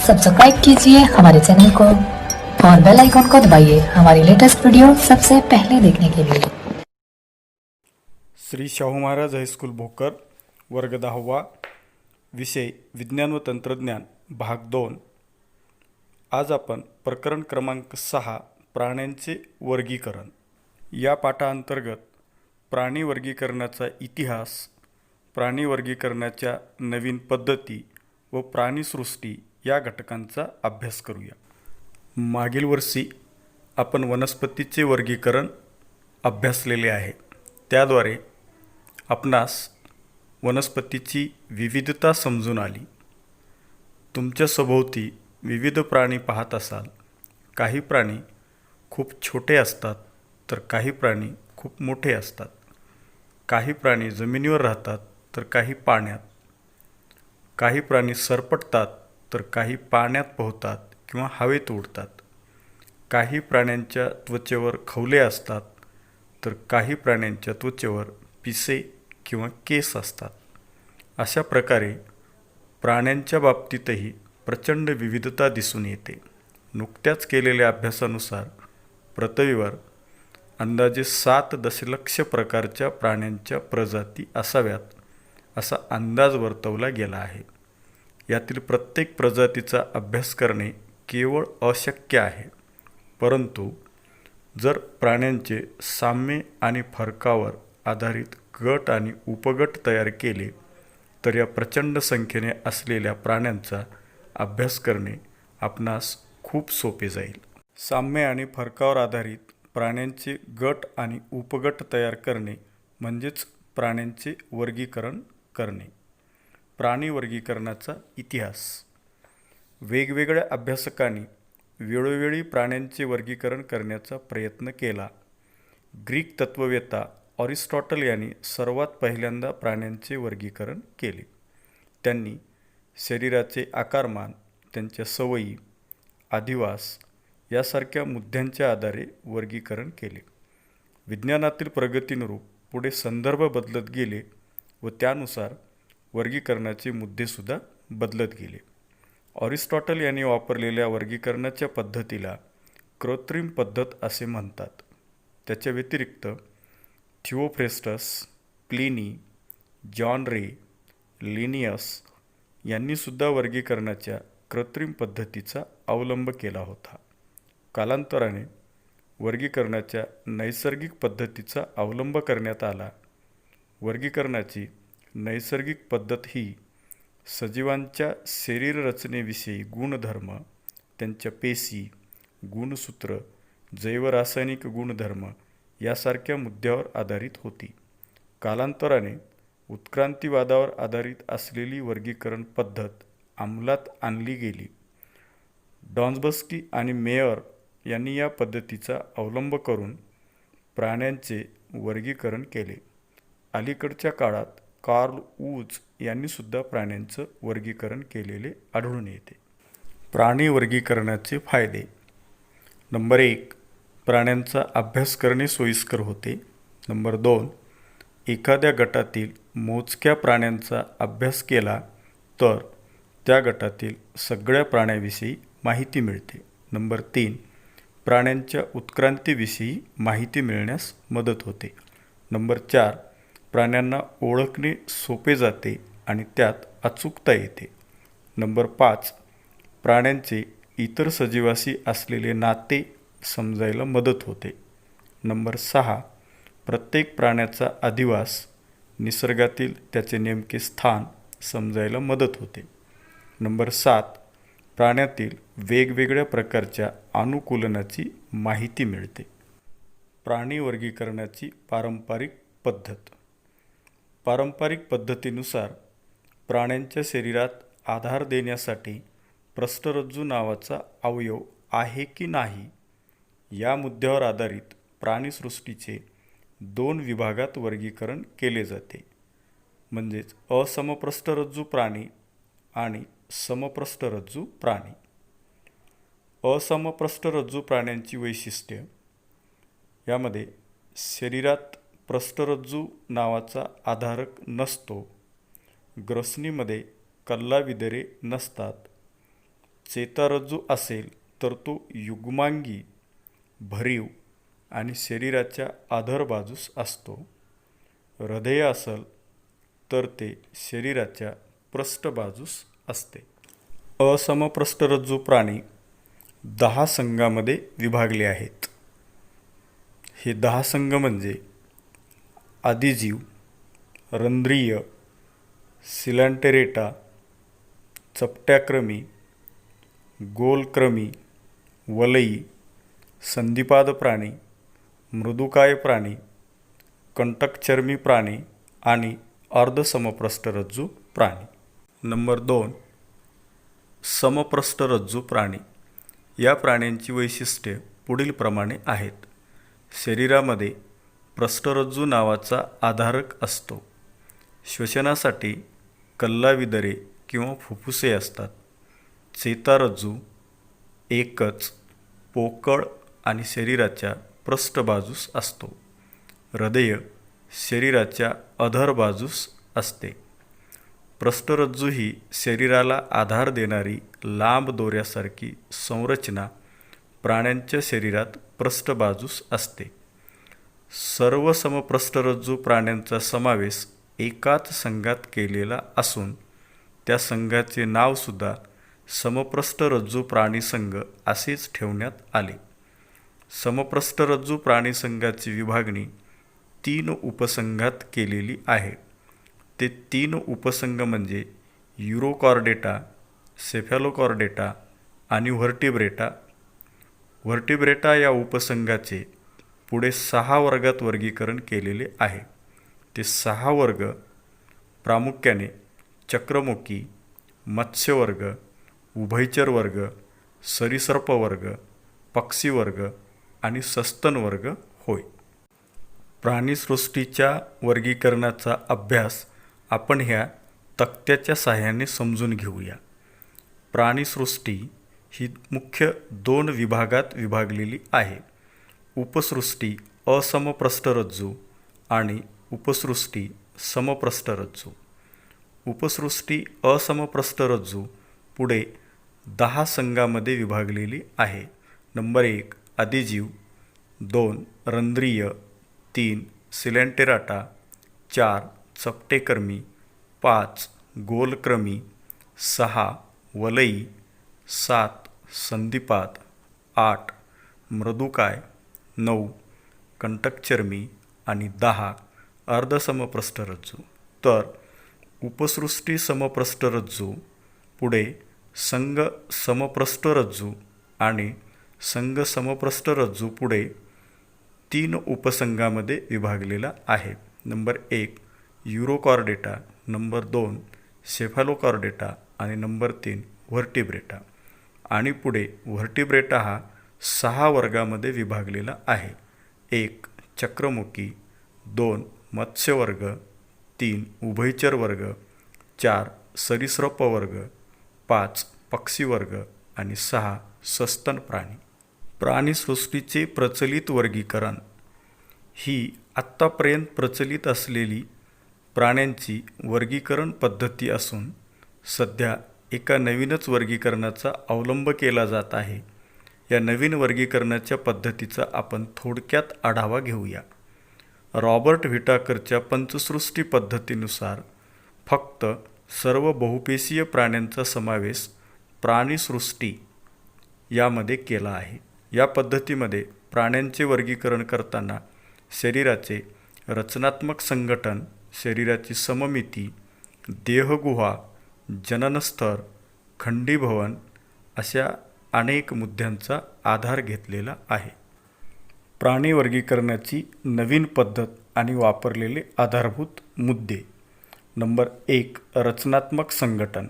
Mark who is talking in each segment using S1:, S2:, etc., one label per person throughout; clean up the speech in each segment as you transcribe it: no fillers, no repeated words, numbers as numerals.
S1: Subscribe कीजिए हमारे channel को और बेल आइकॉन को दबाइए हमारी लेटेस्ट वीडियो सबसे पहले देखने के लिए।
S2: श्री शाहू महाराज हायस्कूल भोकर वर्ग 10वा विषय विज्ञान व तंत्रज्ञान भाग 2। आज आपण प्रकरण क्रमांक 6 प्राण्यांचे वर्गीकरण या पाठांतर्गत प्राणी वर्गीकरणाचा इतिहास, प्राणी वर्गीकरणाच्या नवीन पद्धती व प्राणीसृष्टी या घटकांचा अभ्यास करूया। मागील वर्षी आपण वनस्पतीचे वर्गीकरण अभ्यासलेले आहे। त्याद्वारे आपणास वनस्पतीची विविधता समजून आली। तुमच्या सभोवती विविध प्राणी पाहत असाल। काही प्राणी खूप छोटे असतात तर काही प्राणी खूप मोठे असतात। काही प्राणी जमिनीवर राहतात तर काही पाण्यात। काही प्राणी सरपटतात तर काही पाण्यात पोहतात किंवा हवेत उडतात। काही प्राण्यांच्या त्वचेवर खवले असतात तर काही प्राण्यांच्या त्वचेवर पिसे किंवा केस असतात। अशा प्रकारे प्राण्यांच्या बाबतीतही प्रचंड विविधता दिसून येते। नुकत्याच केलेल्या अभ्यासानुसार पृथ्वीवर अंदाजे 7 दशलक्ष प्रकारच्या प्राण्यांच्या प्रजाती असाव्यात असा अंदाज वर्तवला गेला आहे। यातील प्रत्येक प्रजातीचा अभ्यास करणे केवळ अशक्य आहे, परंतु जर प्राण्यांचे साम्य आणि फरकावर आधारित गट आणि उपगट तयार केले तर या प्रचंड संख्येने असलेल्या प्राण्यांचा अभ्यास करणे आपणास खूप सोपे जाईल। साम्य आणि फरकावर आधारित प्राण्यांचे गट आणि उपगट तयार करणे म्हणजेच प्राण्यांचे वर्गीकरण करणे। प्राणी वर्गीकरणाचा इतिहास। वेगवेगळ्या अभ्यासकांनी वेळोवेळी प्राण्यांचे वर्गीकरण करण्याचा प्रयत्न केला। ग्रीक तत्ववेत्ता अरिस्टॉटल यांनी सर्वात पहिल्यांदा प्राण्यांचे वर्गीकरण केले। त्यांनी शरीराचे आकारमान, त्यांच्या सवयी, अधिवास यासारख्या मुद्द्यांच्या आधारे वर्गीकरण केले। विज्ञानातील प्रगतीनुरूप पुढे संदर्भ बदलत गेले व त्यानुसार वर्गीकरणाचे मुद्देसुद्धा बदलत गेले। अरिस्टॉटल यांनी वापरलेल्या वर्गीकरणाच्या पद्धतीला कृत्रिम पद्धत असे म्हणतात। त्याच्या व्यतिरिक्त थिओफ्रेस्टस, प्लिनी, जॉन रे, लिनियस यांनीसुद्धा वर्गीकरणाच्या कृत्रिम पद्धतीचा अवलंब केला होता। कालांतराने वर्गीकरणाच्या नैसर्गिक पद्धतीचा अवलंब करण्यात आला। वर्गीकरणाची नैसर्गिक पद्धत ही सजीवांच्या शरीररचनेविषयी गुणधर्म, त्यांच्या पेशी, गुणसूत्र, जैवरासायनिक गुणधर्म यासारख्या मुद्द्यावर आधारित होती। कालांतराने उत्क्रांतीवादावर आधारित असलेली वर्गीकरण पद्धत अंमलात आणली गेली। डॉन्सबस्की आणि मेयर यांनी या पद्धतीचा अवलंब करून प्राण्यांचे वर्गीकरण केले। अलीकडच्या काळात कार्ल वूज यांनीसुद्धा प्राण्यांचं वर्गीकरण केलेले आढळून येते। प्राणी वर्गीकरणाचे फायदे। नंबर 1, प्राण्यांचा अभ्यास करणे सोयीस्कर होते। नंबर 2, एखाद्या गटातील मोजक्या प्राण्यांचा अभ्यास केला तर त्या गटातील सगळ्या प्राण्यांविषयी माहिती मिळते। नंबर 3, प्राण्यांच्या उत्क्रांतीविषयी माहिती मिळण्यास मदत होते। नंबर 4, प्राण्यांना ओळखणे सोपे जाते आणि त्यात अचूकता येते। नंबर 5, प्राण्यांचे इतर सजीवाशी असलेले नाते समजायला मदत होते। नंबर 6, प्रत्येक प्राण्याचा अधिवास, निसर्गातील त्याचे नेमके स्थान समजायला मदत होते। नंबर 7, प्राण्यातील वेगवेगळ्या प्रकारच्या अनुकूलनाची माहिती मिळते। प्राणी वर्गीकरणाची पारंपरिक पद्धत। पारंपरिक पद्धतीनुसार प्राण्यांच्या शरीरात आधार देण्यासाठी पृष्ठरज्जू नावाचा अवयव आहे की नाही या मुद्द्यावर आधारित प्राणीसृष्टीचे 2 विभागात वर्गीकरण केले जाते, म्हणजेच असमपृष्ठरज्जू प्राणी आणि समपृष्ठरज्जू प्राणी। असमपृष्ठरज्जू प्राण्यांची वैशिष्ट्ये। यामध्ये शरीरात पृष्ठरज्जू नावाचा आधारक नसतो। ग्रसनीमध्ये कल्लाविदरे नसतात। चेतारज्जू असेल तर तो युग्मांगी, भरीव आणि शरीराच्या आधार बाजूस असतो. हृदय असेल तर ते शरीराच्या पृष्ठ बाजूस असते. असमपृष्ठरज्जू प्राणी 10 संघामध्ये विभागले आहेत. हे 10 संघ म्हणजे आदिजीव, रंध्रीय, सिलेंटेरेटा, चपट्याक्रमी, गोलक्रमी, वलयी, संधिपाद प्राणी, मृदुकाय प्राणी, कंटकचर्मी प्राणी आणि अर्धसमपृष्ठरज्जू प्राणी. नंबर 2, समपृष्ठरज्जू प्राणी. या प्राण्यांची वैशिष्ट्ये पुढीलप्रमाणे आहेत. शरीरामध्ये पृष्ठरज्जू नावाचा आधारक असतो. श्वसनासाठी कल्लाविदरे किंवा फुफ्फुसे असतात. चेतारज्जू एकच, पोकळ आणि शरीराच्या पृष्ठबाजूस असतो. हृदय शरीराच्या अधर बाजूस असते. पृष्ठरज्जू ही शरीराला आधार देणारी लांब दोऱ्यासारखी संरचना प्राण्यांच्या शरीरात पृष्ठबाजूस असते. सर्व समपृष्ठरज्जू प्राण्यांचा समावेश एकाच संघात केलेला असून त्या संघाचे नावसुद्धा समपृष्ठरज्जू प्राणीसंघ असेच ठेवण्यात आले. समपृष्ठरज्जू प्राणीसंघाची विभागणी 3 उपसंघात केलेली आहे. ते 3 उपसंघ म्हणजे युरोकॉर्डेटा, सेफॅलोकॉर्डेटा आणि व्हर्टिब्रेटा. व्हर्टिब्रेटा या उपसंघाचे पुढे 6 वर्गात वर्गीकरण केलेले आहे. ते 6 वर्ग प्रामुख्याने चक्रमुखी, मत्स्यवर्ग, उभयचर वर्ग, सरीसृप वर्ग, पक्षी वर्ग आणि सस्तन वर्ग होय. प्राणीसृष्टीच्या वर्गीकरणाचा अभ्यास आपण ह्या तक्त्याच्या साहाय्याने समजून घेऊया. प्राणीसृष्टी ही मुख्य 2 विभागात विभागलेली आहे. उपसृष्टी असमपृष्ठरज्जू आणि उपसृष्टी समपृष्ठरज्जू. उपसृष्टी असमपृष्ठरज्जू पुढे 10 संघामध्ये विभागलेली आहे. नंबर 1 आदिजीव, 2 रंध्रीय, 3 सिलेंटेराटा, 4 चपटेकर्मी, 5 गोलक्रमी, 6 वलयी, 7 संधिपाद, 8 मृदुकाय, 9 कंटकचर्मी आणि 10 अर्धसमपृष्ठरज्जू. तर उपसृष्टी समपृष्ठरज्जू पुढे संघ समपृष्ठरज्जू आणि संघ समपृष्ठरज्जू पुढे 3 उपसंघामध्ये विभागलेला आहे. नंबर 1 युरोकॉर्डेटा, नंबर 2 सेफॅलोकॉर्डेटा आणि नंबर 3 व्हर्टिब्रेटा. आणि पुढे व्हर्टिब्रेटा हा 6 वर्गामध्ये विभागलेला आहे. 1 चक्रमुखी, 2 मत्स्यवर्ग, 3 उभयचर वर्ग, 4 सरीसृप वर्ग, 5 पक्षी वर्ग आणि 6 सस्तन प्राणी. प्राणीसृष्टीचे प्रचलित वर्गीकरण ही आत्तापर्यंत प्रचलित असलेली प्राण्यांची वर्गीकरण पद्धती असून सध्या एका नवीनच वर्गीकरणाचा अवलंब केला जात आहे. या नवीन वर्गीकरणाच्या पद्धतीचा आपण थोडक्यात आढावा घेऊया. रॉबर्ट व्हिटाकरच्या पंचसृष्टी पद्धतीनुसार फक्त सर्व बहुपेशीय प्राण्यांचा समावेश प्राणीसृष्टी यामध्ये केला आहे. या पद्धतीमध्ये प्राण्यांचे वर्गीकरण करताना शरीराचे रचनात्मक संघटन, शरीराची सममिती, देहगुहा, जननस्तर, खंडीभवन अशा अनेक मुद्द्यांचा आधार घेतलेला आहे. प्राणी वर्गीकरणाची नवीन पद्धत आणि वापरलेले आधारभूत मुद्दे. नंबर 1 रचनात्मक संघटन.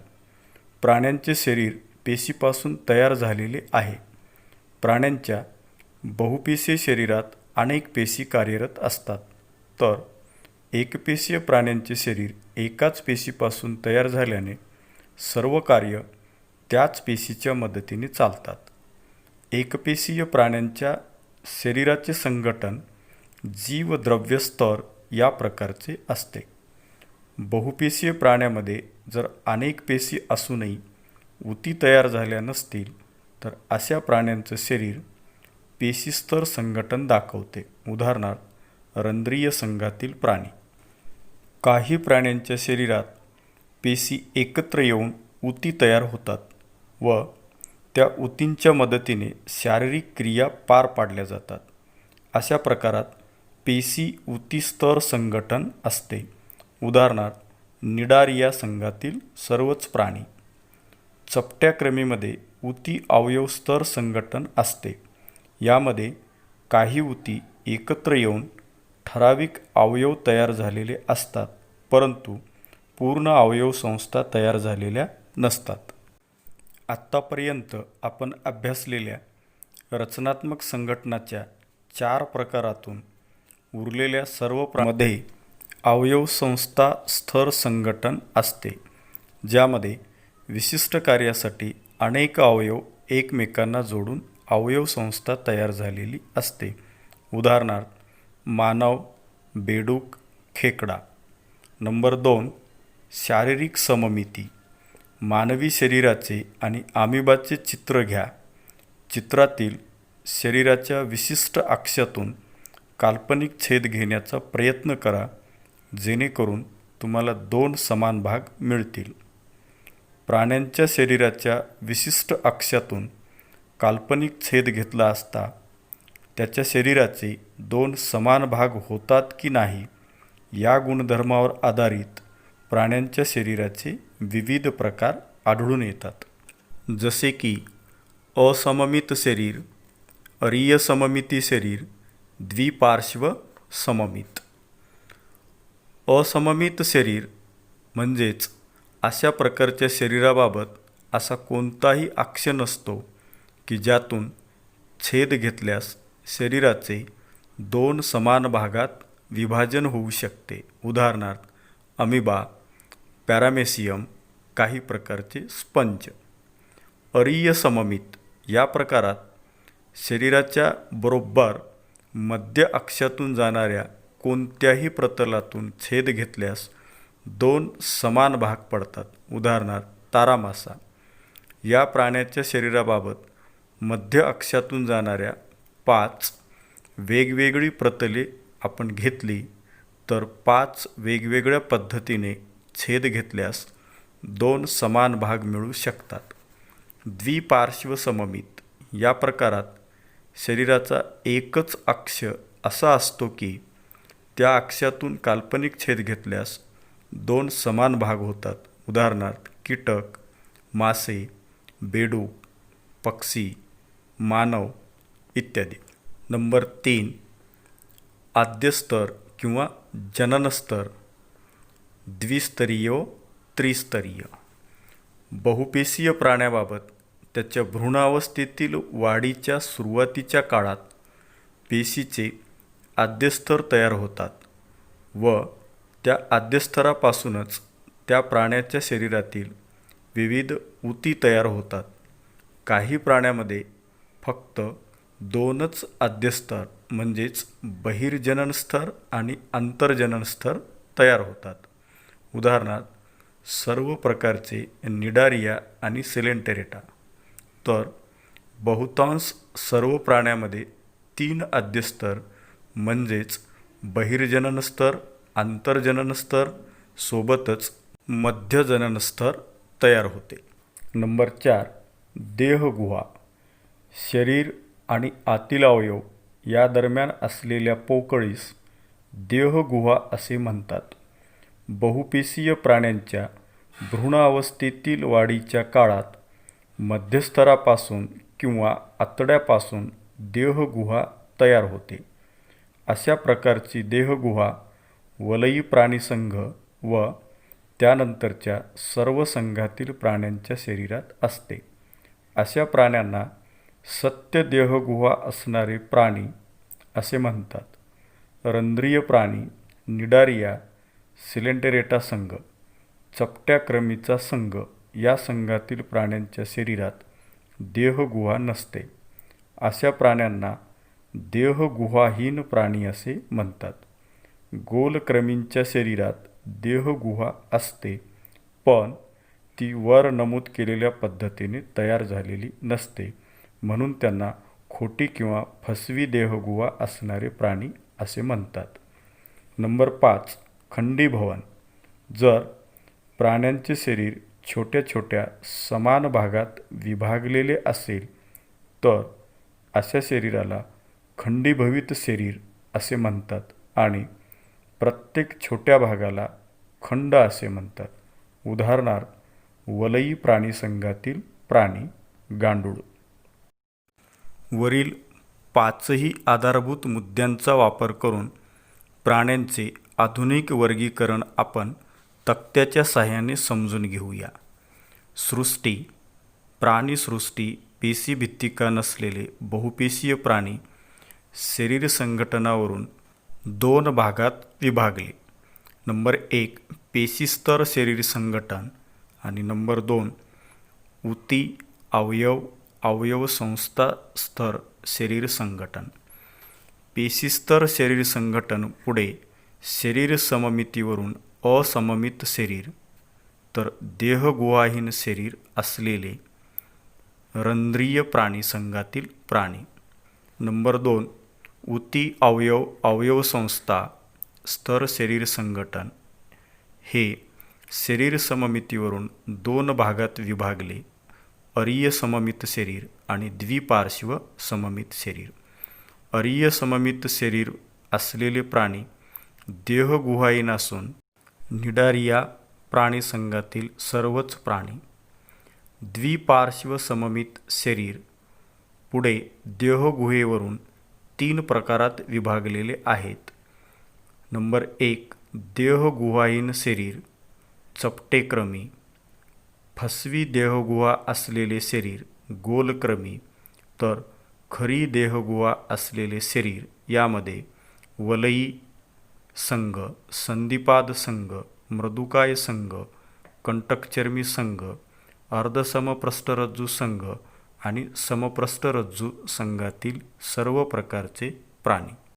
S2: प्राण्यांचे शरीर पेशीपासून तयार झालेले आहे. प्राण्यांच्या बहुपेशीय शरीरात अनेक पेशी कार्यरत असतात, तर एकपेशीय प्राण्यांचे शरीर एकाच पेशीपासून तयार झाल्याने सर्व कार्य त्याच पेशीच्या मदतीने चालतात. एकपेशीय प्राण्यांच्या शरीराचे संघटन जीवद्रव्य स्तर या प्रकारचे असते. बहुपेशीय प्राण्यामध्ये जर अनेक पेशी असूनही ऊती तयार झाल्या नसतील तर अशा प्राण्यांचं शरीर पेशीस्तर संघटन दाखवते. उदाहरणार्थ रंध्रीय संघातील प्राणी. काही प्राण्यांच्या शरीरात पेशी एकत्र येऊन ऊती तयार होतात व त्या ऊतींच्या मदतीने शारीरिक क्रिया पार पाडल्या जातात. अशा प्रकारात पेशी ऊती स्तर संघटन असते. उदाहरणार्थ निडारिया संघातील सर्वच प्राणी. चपट्या क्रमीमध्ये ऊती अवयव स्तर संघटन असते. यामध्ये काही ऊती एकत्र येऊन ठराविक अवयव तयार झालेले असतात, परंतु पूर्ण अवयव संस्था तयार झालेल्या नसतात. आत्तापर्यंत आपण अभ्यासलेल्या रचनात्मक संघटनाच्या 4 प्रकारातून उरलेल्या सर्व मध्ये अवयव संस्था स्तर संघटन असते, ज्यामध्ये विशिष्ट कार्यासाठी अनेक अवयव एकमेकांना जोडून अवयव संस्था तयार झालेली असते. उदाहरणार्थ मानव, बेडूक, खेकडा. नंबर 2 शारीरिक सममिती. मानवी शरीराचे आणि अमिबाचे चित्र घ्या. चित्रातील शरीराच्या विशिष्ट अक्षातून काल्पनिक छेद घेण्याचा प्रयत्न करा, जेणेकरून तुम्हाला 2 समान भाग मिळतील. प्राण्यांच्या शरीराच्या विशिष्ट अक्षातून काल्पनिक छेद घेतला असता त्याच्या शरीराचे 2 समान भाग होतात की नाही या गुणधर्मावर आधारित प्राण्यांच्या शरीराचे विविध प्रकार आढळून येतात. जसे की असममित शरीर, अरीय सममिती शरीर, द्विपार्श्व सममित. असममित शरीर म्हणजेच अशा प्रकारच्या शरीराबाबत असा कोणताही अक्ष नसतो की ज्यातून छेद घेतल्यास शरीराचे 2 समान भागात विभाजन होऊ शकते. उदाहरणार्थ अमिबा, पॅरामेसियम, काही प्रकारचे स्पंज. अरीय सममित या प्रकारात शरीराच्या बरोबर मध्य अक्षातून जाणाऱ्या कोणत्याही प्रतलातून छेद घेतल्यास 2 समान भाग पडतात. उदाहरणार्थ तारामासा. या प्राण्याच्या शरीराबाबत मध्य अक्षातून जाणाऱ्या 5 वेगवेगळी प्रतले आपण घेतली तर 5 वेगवेगळ्या पद्धतीने छेद घेतल्यास 2 समान भाग मिळू शकतात. द्विपार्श्व सममित या प्रकारात शरीराचा एकच अक्ष असा असतो की त्या अक्षातून काल्पनिक छेद घेतल्यास 2 समान भाग होतात. उदाहरणार्थ कीटक, मासे, बेडूक, पक्षी, मानव इत्यादी. नंबर 3 आद्यस्तर किंवा जननस्तर, द्विस्तरीय व त्रिस्तरीय. बहुपेशीय प्राण्याबाबत त्याच्या भ्रूणावस्थेतील वाढीच्या सुरुवातीच्या काळात पेशीचे आद्यस्तर तयार होतात व त्या आद्यस्तरापासूनच त्या प्राण्याच्या शरीरातील विविध ऊती तयार होतात. काही प्राण्यामध्ये फक्त 2च आद्यस्तर म्हणजेच बहिर्जनन स्तर आणि अंतर्जनन स्तर तयार होतात. उदाहरणार्थ सर्व प्रकारचे निडारिया आणि सिलेंटेरेटा. तर बहुतांश सर्व प्राण्यामध्ये 3 आद्यस्तर म्हणजेच बहिर्जनन स्तर, आंतरजनन स्तर सोबतच मध्यजनन स्तर तयार होते. नंबर 4 देहगुहा. शरीर आणि आतील अवयव या दरम्यान असलेल्या पोकळीस देहगुहा असे म्हणतात. बहुपेशीय प्राण्यांच्या भ्रूणावस्थेतील वाढीच्या काळात मध्यस्तरापासून किंवा आतड्यापासून देहगुहा तयार होते. अशा प्रकारची देहगुहा वलयी प्राणीसंघ व त्यानंतरच्या सर्व संघातील प्राण्यांच्या शरीरात असते. अशा प्राण्यांना सत्य देहगुहा असणारे प्राणी असे म्हणतात. रंध्रीय प्राणी, निडारिया, सिलेंटेरेटा संघ, चपट्या क्रमीचा संघ या संघातील प्राण्यांच्या शरीरात देहगुहा नसते. अशा प्राण्यांना देहगुहाहीन प्राणी असे म्हणतात. गोलक्रमींच्या शरीरात देहगुहा असते, पण ती वर नमूद केलेल्या पद्धतीने तयार झालेली नसते, म्हणून त्यांना खोटी किंवा फसवी देहगुहा असणारे प्राणी असे म्हणतात. नंबर 5, खंडीभवन. जर प्राण्यांचे शरीर छोट्या छोट्या समान भागात विभागलेले असेल तर अशा शरीराला खंडीभवित शरीर असे म्हणतात आणि प्रत्येक छोट्या भागाला खंड असे म्हणतात. उदाहरणार्थ, वलई प्राणीसंघातील प्राणी गांडूळ. वरील 5ही आधारभूत मुद्द्यांचा वापर करून प्राण्यांचे आधुनिक वर्गीकरण आपण तक्त्याच्या साहाय्याने समजून घेऊया. सृष्टी. प्राणीसृष्टी पेशीभित्तिका नसलेले बहुपेशीय प्राणी शरीर संघटनावरून 2 भागात विभागले. नंबर 1, पेशीस्तर शरीर संघटन आणि नंबर 2, ऊती अवयव अवयवसंस्था स्तर शरीर संघटन. पेशीस्तर शरीर संघटन पुढे शरीर सममितीवरून असममित शरीर तर देहगुहाहीन शरीर असलेले रंध्रीय प्राणीसंघातील प्राणी. नंबर 2, ऊती अवयव अवयवसंस्था स्तर शरीर संघटन हे शरीर सममितीवरून 2 भागात विभागले अरीय सममित शरीर आणि द्विपार्श्व सममित शरीर. अरीय सममित शरीर असलेले प्राणी देहगुहाहीन असून निडारिया प्राणीसंघातील सर्वच प्राणी. द्विपार्श्व सममित शरीर पुढे देहगुहेवरून 3 प्रकारात विभागलेले आहेत. नंबर 1, देहगुहाहीन शरीर चपटेक्रमी. फसवी देहगुहा असलेले शरीर गोलक्रमी तर खरी देहगुहा असलेले शरीर यामध्ये वलई संघ, संधिपाद संघ, मृदुकाय संघ, कंटकचर्मी संघ, अर्धसमपृष्ठरज्जू संघ आणि समपृष्ठरज्जू संघातील सर्व प्रकारचे प्राणी.